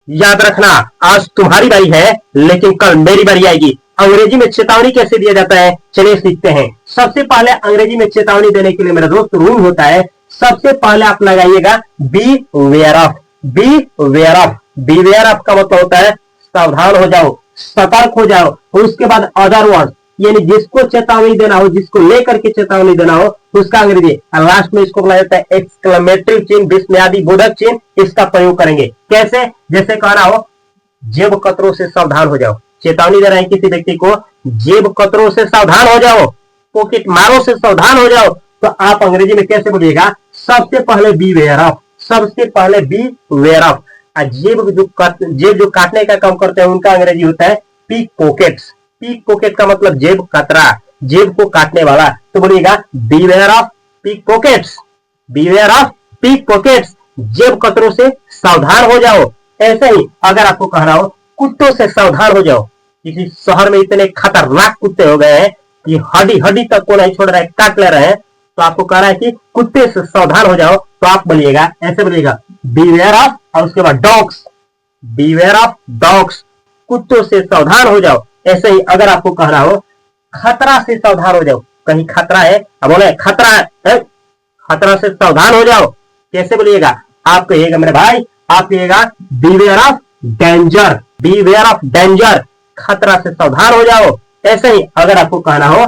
याद रखना, आज तुम्हारी बारी है लेकिन कल मेरी बारी आएगी। अंग्रेजी में चेतावनी कैसे दिया जाता है, चलिए सीखते हैं। सबसे पहले अंग्रेजी में चेतावनी देने के लिए मेरा दोस्त रूल होता है। सबसे पहले आप लगाइएगा beware of. Beware of, beware of का मतलब होता है सावधान हो जाओ, सतर्क हो जाओ। उसके बाद अदर वर्ड, यानी जिसको चेतावनी देना हो, जिसको लेकर के चेतावनी देना हो उसका अंग्रेजी। लास्ट में इसको बोला जाता है एक्सक्लेमेटरी चिन्ह, विस्मयादि बोधक चिन्ह, इसका प्रयोग करेंगे। कैसे? जैसे कहना हो जेब कतरों से सावधान हो जाओ, चेतावनी दे रहे हैं किसी व्यक्ति को, जेब कतरों से सावधान हो जाओ, पॉकेट मारों से सावधान हो जाओ, तो आप अंग्रेजी में कैसे बोलिएगा? सबसे पहले बी वेयर ऑफ, सबसे पहले बी वेयर ऑफ। जेब जो काटने का काम करते हैं उनका अंग्रेजी होता है पिक पॉकेट्स। पिक पॉकेट का मतलब जेब कतरा, जेब को काटने वाला, तो बोलिएगा beware of pickpockets, beware of pickpockets, जेब कतरों से सावधान हो जाओ। ऐसे ही अगर आपको कहना हो कुत्तों से सावधान हो जाओ, किसी शहर में इतने खतरनाक कुत्ते हो गए हैं कि हड्डी हड्डी तक को नहीं छोड़ रहे, काट ले रहे हैं, तो आपको कह रहा है कि कुत्ते से सावधान हो जाओ, तो आप बोलिएगा, ऐसे बोलिएगा बीवेयर ऑफ, और उसके बाद डॉग्स, बीवेयर ऑफ डॉग्स, कुत्तों से सावधान हो जाओ। ऐसे ही अगर आपको कहना हो खतरा से सावधान हो जाओ, कहीं खतरा है, अब बोले खतरा है, खतरा से सावधान हो जाओ, कैसे बोलिएगा? आप कहिएगा मेरे भाई, आप कहिएगा beware of danger, beware of danger, खतरा से सावधान हो जाओ। ऐसे ही अगर आपको कहना हो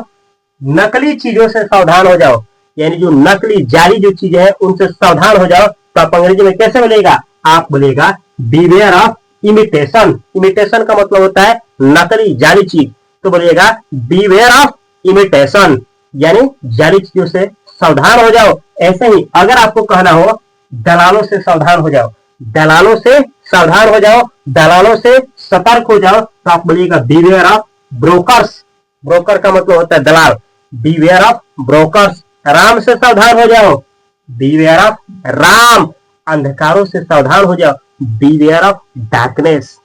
नकली चीजों से सावधान हो जाओ, यानी जो नकली जाली जो चीजें हैं उनसे सावधान हो जाओ, तो आप अंग्रेजी में कैसे बोलेगा? आप बोलेगा बीवेयर ऑफ इमिटेशन। इमिटेशन का मतलब होता है नकली जाली चीज, तो बोलिएगा बीवेयर ऑफ इमिटेशन, यानी जाली चीजों से सावधान हो जाओ। ऐसे ही अगर आपको कहना हो दलालों से सावधान हो जाओ, दलालों से सावधान हो जाओ, दलालों से सतर्क हो जाओ, तो आप बोलिएगा बीवेयर ऑफ ब्रोकर्स। ब्रोकर का मतलब होता है दलाल, बीवेयर ऑफ ब्रोकर्स। राम से सावधान हो जाओ, बीवेयर ऑफ राम, अंधकारों से सावधान हो जाओ, बीवेयर ऑफ डार्कनेस,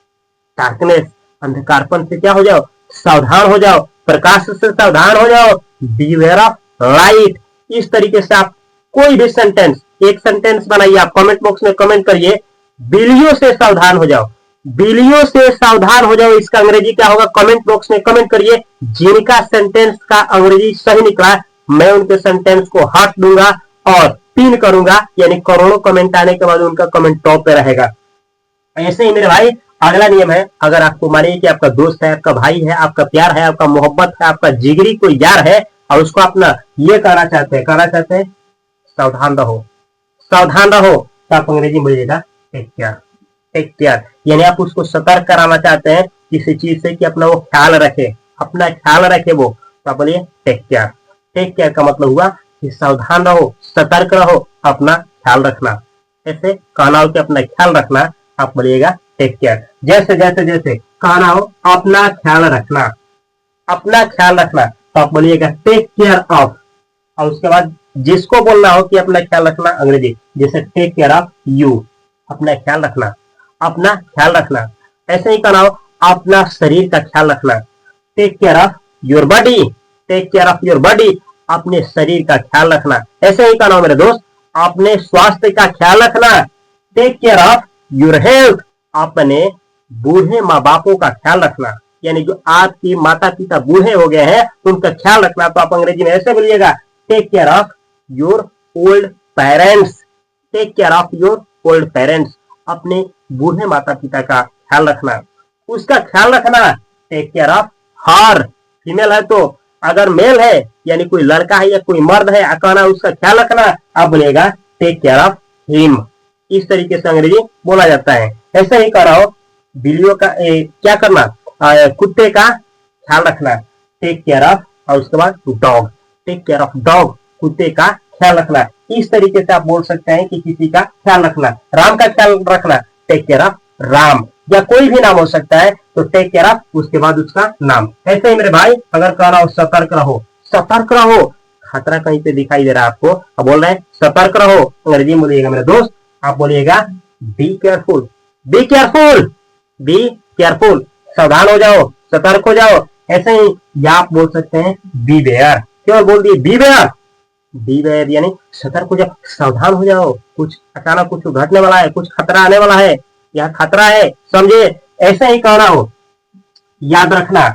डार्कनेस, अंधकारपन से क्या हो जाओ? सावधान हो जाओ। प्रकाश से सावधान हो जाओ, बीवेयर ऑफ लाइट। इस तरीके से आप कोई भी सेंटेंस, एक सेंटेंस बनाइए, आप कमेंट बॉक्स में कमेंट करिए बिल्लियों से सावधान हो जाओ, बिल्लियों से सावधान हो जाओ, इसका अंग्रेजी क्या होगा? कमेंट बॉक्स में कमेंट करिए। जिनका सेंटेंस का अंग्रेजी सही निकला मैं उनके सेंटेंस को हाथ दूंगा और पिन करूंगा, यानी करोड़ों कमेंट आने के बाद उनका कमेंट टॉप पे रहेगा। ऐसे ही मेरे भाई अगला नियम है, अगर आपको मानिए कि आपका दोस्त है, आपका भाई है, आपका प्यार है, आपका मोहब्बत है, आपका जिगरी कोई यार है, और उसको अपना ये कहना चाहते हैं सावधान रहो, सावधान रहो, तो आप अंग्रेजी में बोलिएगा टेक केयर, टेक केयर, यानी आप उसको सतर्क कराना चाहते हैं किसी चीज से कि अपना वो ख्याल रखे, अपना ख्याल रखे वो, तो आप बोलिए टेक केयर। टेक केयर का मतलब हुआ कि सावधान रहो, सतर्क रहो, अपना ख्याल रखना। ऐसे कहना हो कि अपना ख्याल रखना, आप बोलिएगा टेक केयर। जैसे जैसे जैसे कहना हो अपना ख्याल रखना, अपना ख्याल रखना, तो आप बोलिएगा टेक केयर ऑफ। और उसके बाद जिसको बोलना हो कि अपना ख्याल रखना, अंग्रेजी जैसे टेक केयर ऑफ यू, अपना ख्याल रखना, अपना ख्याल रखना। ऐसे ही कहना हो अपना शरीर का ख्याल रखना, take care of your body, take care of your body, अपने शरीर का ख्याल रखना। ऐसे ही कहना हो मेरे दोस्त अपने स्वास्थ्य का ख्याल रखना, take care of your health, अपने बूढ़े माँ बापों का ख्याल रखना, यानी जो आपके माता पिता बूढ़े हो गए हैं उनका ख्याल रखना, तो आप अंग्रेजी में ऐसे बोलिएगा take care of your old parents, take care of your old parents, अपने बूढ़े माता पिता का ख्याल रखना, उसका ख्याल रखना, take care of her, female है तो, अगर मेल है यानी कोई लड़का है या कोई मर्द है, कहना उसका ख्याल रखना, आप बोलेगा टेक केयर ऑफ हिम। इस तरीके से अंग्रेजी बोला जाता है। ऐसे ही कह रहा हो बिल्लियों का क्या करना, कुत्ते का ख्याल रखना, टेक केयर ऑफ, और उसके बाद dog, take care of dog, कुत्ते का ख्याल रखना। इस तरीके से आप बोल सकते हैं कि किसी का ख्याल रखना, राम का ख्याल रखना, टेक केयर ऑफ राम, या कोई भी नाम हो सकता है तो टेक केयर ऑफ उसके बाद उसका नाम। ऐसे ही मेरे भाई अगर कह रहा हो सतर्क रहो, सतर्क रहो, खतरा कहीं पे दिखाई दे रहा है आपको, अब बोल रहे हैं सतर्क रहो, अंग्रेजी में बोलिएगा मेरे दोस्त, आप बोलिएगा be careful, be careful, be careful, सावधान हो जाओ, सतर्क हो जाओ। ऐसे ही या आप बोल सकते हैं बी वेयर, क्यों बोल दिए बी वेयर, बी वेयर यानी सतर्क हो जाओ, सावधान हो जाओ, कुछ अचानक कुछ घटने वाला है, कुछ खतरा आने वाला है, यह खतरा है, समझे। ऐसा ही कहना हो, याद रखना।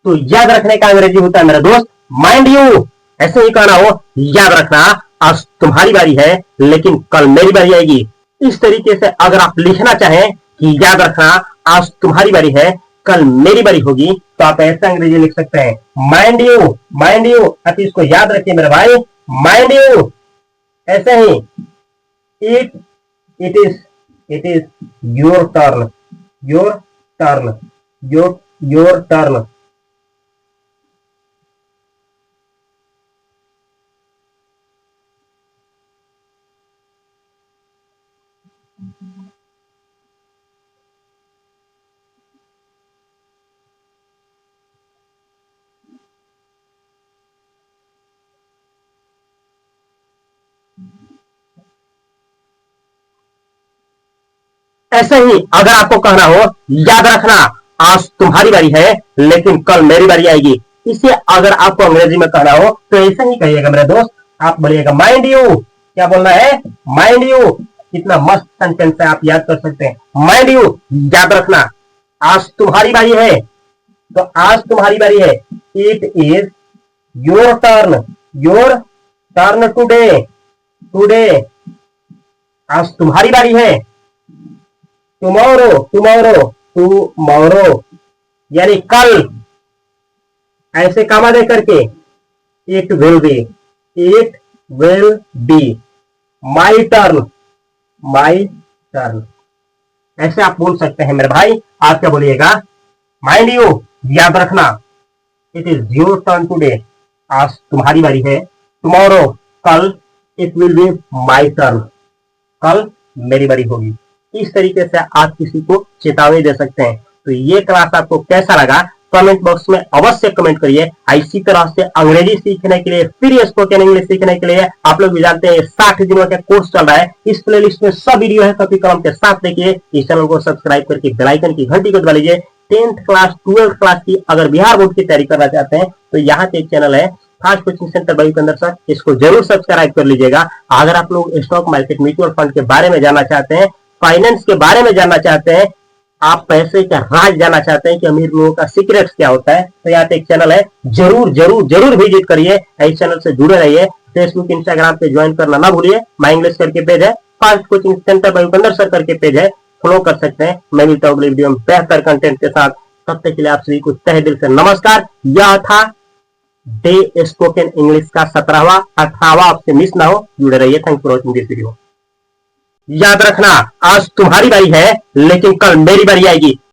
तो याद रखने का अंग्रेजी होता है मेरा दोस्त माइंड यू। ऐसे ही कहना हो, याद रखना आज तुम्हारी बारी है लेकिन कल मेरी बारी आएगी। इस तरीके से अगर आप लिखना चाहें कि याद रखना आज तुम्हारी बारी है कल मेरी बारी होगी, तो आप ऐसा अंग्रेजी लिख सकते हैं माइंड यू, माइंड यू। आप इसको याद रखिए मेरे भाई, माइंड यू। ऐसे ही it it is your turn, your turn, your turn. ऐसे ही अगर आपको कहना हो, याद रखना आज तुम्हारी बारी है लेकिन कल मेरी बारी आएगी, इसे अगर आपको अंग्रेजी में कहना हो तो ऐसा ही कहिएगा मेरे दोस्त। आप बोलिएगा माइंड यू। क्या बोलना है? Mind you. कितना मस्त सेंटेंस है, आप याद कर सकते हैं। माइंड यू, याद रखना आज तुम्हारी बारी है। तो आज तुम्हारी बारी है, it is your turn, your turn today, today. आज तुम्हारी बारी है। टुमारो, टुमारो, टुमारो यानी कल, ऐसे कामा दे करके it will be, it will be my turn, my turn. ऐसे आप बोल सकते हैं मेरे भाई। आप क्या बोलिएगा? माइंड यू, याद रखना it is your turn today, आज तुम्हारी बारी है। टुमारो, कल, it will be my turn, कल मेरी बारी होगी। इस तरीके से आप किसी को चेतावनी दे सकते हैं। तो ये क्लास आपको कैसा लगा कमेंट बॉक्स में अवश्य कमेंट करिए। इसी तरह से अंग्रेजी सीखने के लिए, फिर स्पोकन इंग्लिश सीखने के लिए आप लोग भी जानते हैं 60 दिनों का कोर्स चल रहा है। इस प्लेलिस्ट में सब वीडियो है, कॉपी कलम के साथ देखिए। इस चैनल को सब्सक्राइब करके बेल आइकन की घंटी को दबा लीजिए। 10th क्लास 12th क्लास की अगर बिहार बोर्ड की तैयारी करना चाहते हैं तो यहाँ पे एक चैनल है fast coaching centre by Yugandhar sir, इसको जरूर सब्सक्राइब कर लीजिएगा। अगर आप लोग स्टॉक मार्केट, म्यूचुअल फंड के बारे में जानना चाहते हैं, फाइनेंस के बारे में जानना चाहते हैं, आप पैसे का राज जानना चाहते हैं कि अमीर लोगों का सीक्रेट्स क्या होता है, तो यहाँ पे एक चैनल है, जरूर जरूर जरूर विजिट करिए। इस चैनल से जुड़े रहिए। फेसबुक, इंस्टाग्राम पे ज्वाइन करना ना भूलिए। माई इंग्लिश करके पेज है, fast coaching centre by Yugandhar sir करके पेज है, फॉलो कर सकते हैं। मैं मिलता हूँ अगले वीडियो में बेहतर कंटेंट के साथ। तब तक के लिए आप सभी को तहे दिल से नमस्कार। यह था डे स्पोकन इंग्लिश का 17वां 18वां, आपसे मिस ना हो, जुड़े रहिए। Thanks for watching this video. याद रखना आज तुम्हारी बारी है लेकिन कल मेरी बारी आएगी।